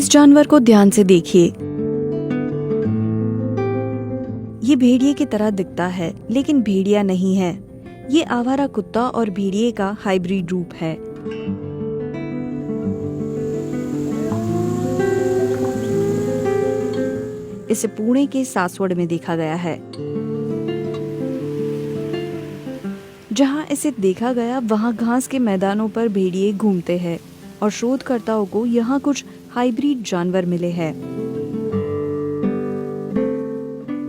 इस जानवर को ध्यान से देखिए। ये भेड़िए की तरह दिखता है, लेकिन भेड़िया नहीं है। ये आवारा कुत्ता और भेड़िए का हाइब्रिड रूप है। इसे पुणे के सासवड़ में देखा गया है। जहां इसे देखा गया वहां घास के मैदानों पर भेड़िए घूमते हैं और शोधकर्ताओं को यहां कुछ हाइब्रिड जानवर मिले हैं।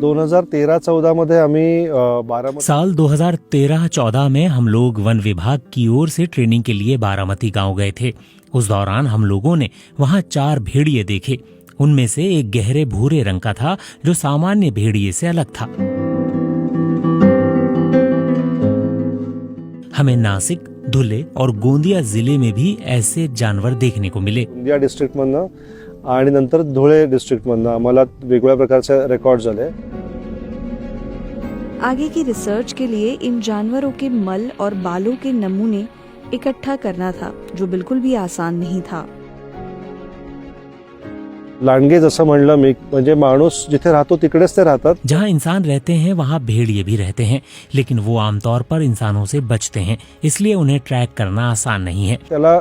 2013-14 मध्ये आम्ही साल 2013-14 में हम लोग वन विभाग की ओर से ट्रेनिंग के लिए बारामती गांव गए थे। उस दौरान हम लोगों ने वहां 4 भेड़िए देखे। उनमें से एक गहरे भूरे रंग का था, जो सामान्य भेड़िए से अलग था। हमें नासिक, धुले और गोंदिया जिले में भी ऐसे जानवर देखने को मिले। गोंदिया डिस्ट्रिक्ट मधनं आणि नंतर धुळे डिस्ट्रिक्ट मधनं आम्हाला वेगवेगळ्या प्रकारचे रेकॉर्ड झाले। आगे की रिसर्च के लिए इन जानवरों के मल और बालों के नमूने इकट्ठा करना था, जो बिल्कुल भी आसान नहीं था। लांडगे जसं म्हणलं मी, म्हणजे माणूस जिथे राहतो तिकडेच ते राहतात। जहाँ इंसान रहते हैं वहाँ भेड़िए भी रहते हैं, लेकिन वो आमतौर पर इंसानों से बचते हैं, इसलिए उन्हें ट्रैक करना आसान नहीं है। त्याला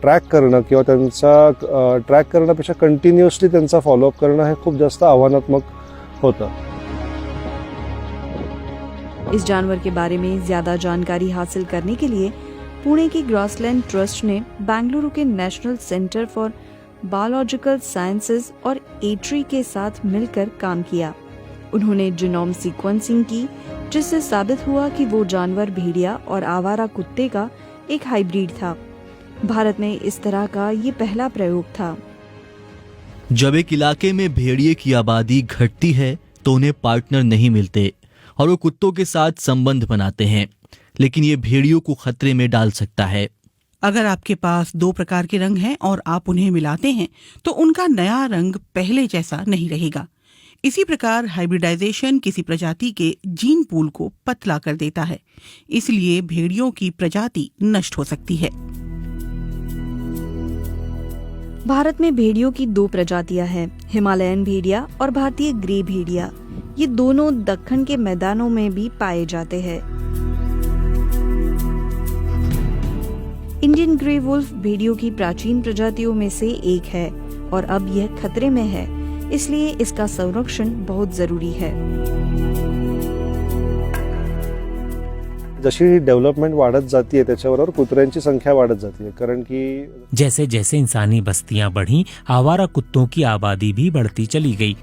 ट्रॅक करणं किंवा त्यांचा ट्रॅक करण्यापेक्षा कंटिन्युअसली त्यांचा फॉलोअप करणं हे खूप जास्त आव्हानात्मक होतं। इस जानवर के बारे में ज्यादा जानकारी हासिल करने के लिए पुणे की ग्रासलैंड ट्रस्ट ने बेंगलुरु के national centre for biological sciences और एट्री के साथ मिलकर काम किया। उन्होंने जीनोम सीक्वेंसिंग की, जिससे साबित हुआ कि वो जानवर भेड़िया और आवारा कुत्ते का एक हाइब्रिड था। भारत में इस तरह का ये पहला प्रयोग था। जब एक इलाके में भेड़िए की आबादी घटती है तो उन्हें पार्टनर नहीं मिलते और वो कुत्तों के साथ संबंध बनाते हैं, लेकिन ये भेड़ियों को खतरे में डाल सकता है। अगर आपके पास 2 प्रकार के रंग हैं और आप उन्हें मिलाते हैं तो उनका नया रंग पहले जैसा नहीं रहेगा। इसी प्रकार हाइब्रिडाइजेशन किसी प्रजाति के जीन पूल को पतला कर देता है, इसलिए भेड़ियों की प्रजाति नष्ट हो सकती है। भारत में भेड़ियों की 2 प्रजातियां हैं, हिमालयन भेड़िया और भारतीय ग्रे भेड़िया। ये दोनों दक्कन के मैदानों में भी पाए जाते हैं। इंडियन ग्रे वुल्फ भेड़ियों की प्राचीन प्रजातियों में से एक है और अब यह खतरे में है, इसलिए इसका संरक्षण बहुत जरूरी है। जशी डेव्हलपमेंट वाढत जातीये त्याच्याबरोबर कुत्र्यांची संख्या वाढत जातीये, कारण की जैसे जैसे इंसानी बस्तियां बढ़ी, आवारा कुत्तों की आबादी भी बढ़ती चली गई।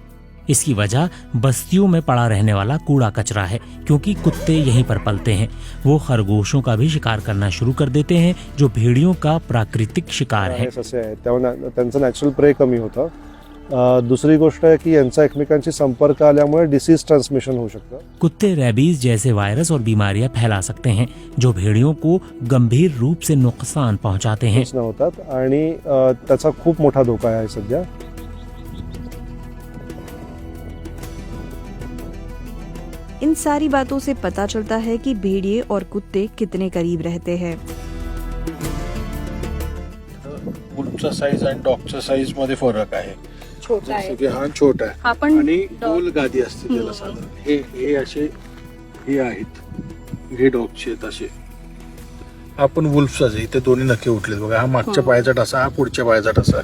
इसकी वजह बस्तियों में पड़ा रहने वाला कूड़ा कचरा है, क्योंकि कुत्ते यहीं पर पलते हैं। वो खरगोशों का भी शिकार करना शुरू कर देते हैं, जो भेड़ियों का प्राकृतिक शिकार है। त्यांचं नॅचरल प्रे कमी होतं। दुसरी गोष्ट आहे की यांचा एकमेकांशी संपर्क आल्यामुळे डिसीज ट्रान्समिशन होऊ शकतं। कुत्ते रैबीज जैसे वायरस और बीमारियां फैला सकते हैं, जो भेड़ियों को गंभीर रूप से नुकसान पहुंचाते हैं। होतात आणि त्याचा खूप मोठा धोका आहे सध्या। इन सारी बातों से पता चलता है कि भेड़िए और कुत्ते कितने करीब रहते हैं। वुल्फचा साईज आणि डॉगचा साईज मध्ये फरक आहे। छोटा आहे, जसं की हा छोटा आहे आपण आणि गोल गादी असते त्याला साधारण। हे असे हे आहेत, हे डॉगचे आहेत असे। आपण वुल्फचाच आहे, इथे दोन्ही नखे उठलेत बघा। हा मागच्या पायाचा ठसा, हा पुढच्या पायाचा ठसा।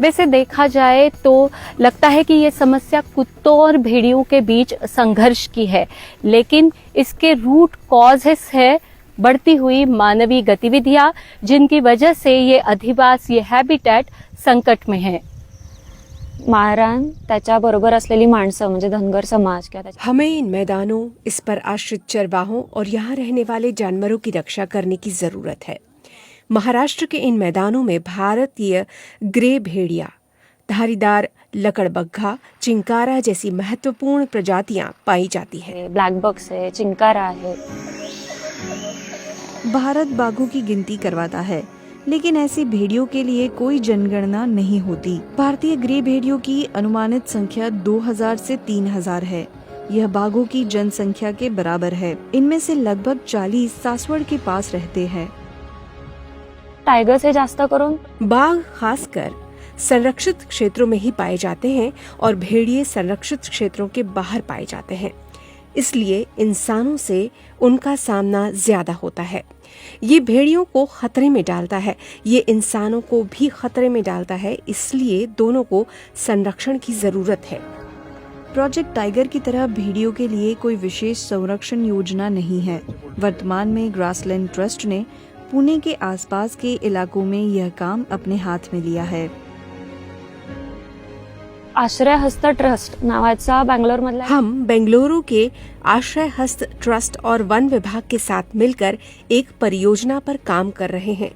वैसे देखा जाए तो लगता है कि ये समस्या कुत्तों और भेड़ियों के बीच संघर्ष की है, लेकिन इसके रूट कॉजेस है बढ़ती हुई मानवीय गतिविधियां, जिनकी वजह से ये अधिवास, ये हैबिटेट संकट में है। मारहाण, त्याच्याबरोबर असलेली माणसं म्हणजे धनगर समाज किंवा हमें इन मैदानों, इस पर आश्रित चरवाहों और यहाँ रहने वाले जानवरों की रक्षा करने की जरूरत है। महाराष्ट्र के इन मैदानों में भारतीय ग्रे भेड़िया, धारीदार लकड़बग्घा, चिंकारा जैसी महत्वपूर्ण प्रजातियां पाई जाती हैं। ब्लैक बक्स है, चिंकारा है। भारत बाघों की गिनती करवाता है, लेकिन ऐसी भेड़ियों के लिए कोई जनगणना नहीं होती। भारतीय ग्रे भेड़ियों की अनुमानित संख्या 2000 से 3000 है। यह बाघों की जनसंख्या के बराबर है। इनमें से लगभग 40 सासवड़ के पास रहते हैं। टायगर्स हे जास्त करून बाघ खासकर संरक्षित क्षेत्रों में ही पाए जाते हैं और भेड़िए संरक्षित क्षेत्रों के बाहर पाए जाते हैं, इसलिए इंसानों से उनका सामना ज्यादा होता है। ये भेड़ियों को खतरे में डालता है, ये इंसानों को भी खतरे में डालता है, इसलिए दोनों को संरक्षण की जरूरत है। प्रोजेक्ट टाइगर की तरह भेड़ियों के लिए कोई विशेष संरक्षण योजना नहीं है। वर्तमान में ग्रासलैंड ट्रस्ट ने पुणे के आसपास के इलाकों में यह काम अपने हाथ में लिया है। आश्रय हस्त ट्रस्ट नावाचा बँगलोर मधला हम बेंगलुरु के आश्रय हस्त ट्रस्ट और वन विभाग के साथ मिलकर एक परियोजना पर काम कर रहे हैं।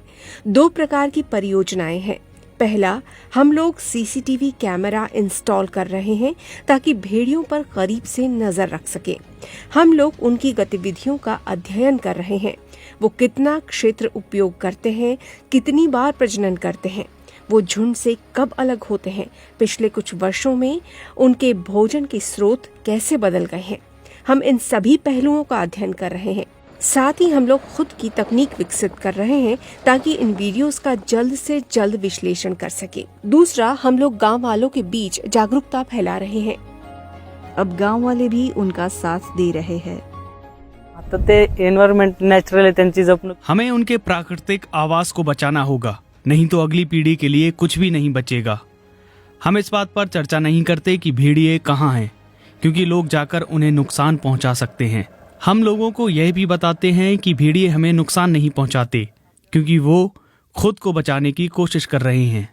2 प्रकार की परियोजनाएं हैं। पहला, हम लोग सीसीटीवी कैमरा इंस्टॉल कर रहे हैं ताकि भेड़ियों पर करीब से नजर रख सके। हम लोग उनकी गतिविधियों का अध्ययन कर रहे हैं। वो कितना क्षेत्र उपयोग करते हैं, कितनी बार प्रजनन करते हैं, वो झुंड से कब अलग होते हैं, पिछले कुछ वर्षों में उनके भोजन के स्रोत कैसे बदल गए हैं। हम इन सभी पहलुओं का अध्ययन कर रहे हैं। साथ ही हम लोग खुद की तकनीक विकसित कर रहे हैं ताकि इन वीडियोस का जल्द से जल्द विश्लेषण कर सके। दूसरा, हम लोग गांव वालों के बीच जागरूकता फैला रहे हैं। अब गांव वाले भी उनका साथ दे रहे हैं। आता ते एनवायरमेंट नॅचरल आहे त्यांची जपणूक हमें उनके प्राकृतिक आवास को बचाना होगा, नहीं तो अगली पीढ़ी के लिए कुछ भी नहीं बचेगा। हम इस बात पर चर्चा नहीं करते कि भेड़िए कहाँ हैं, क्योंकि लोग जाकर उन्हें नुकसान पहुंचा सकते हैं। हम लोगों को यह भी बताते हैं कि भेड़िए हमें नुकसान नहीं पहुंचाते, क्योंकि वो खुद को बचाने की कोशिश कर रहे हैं।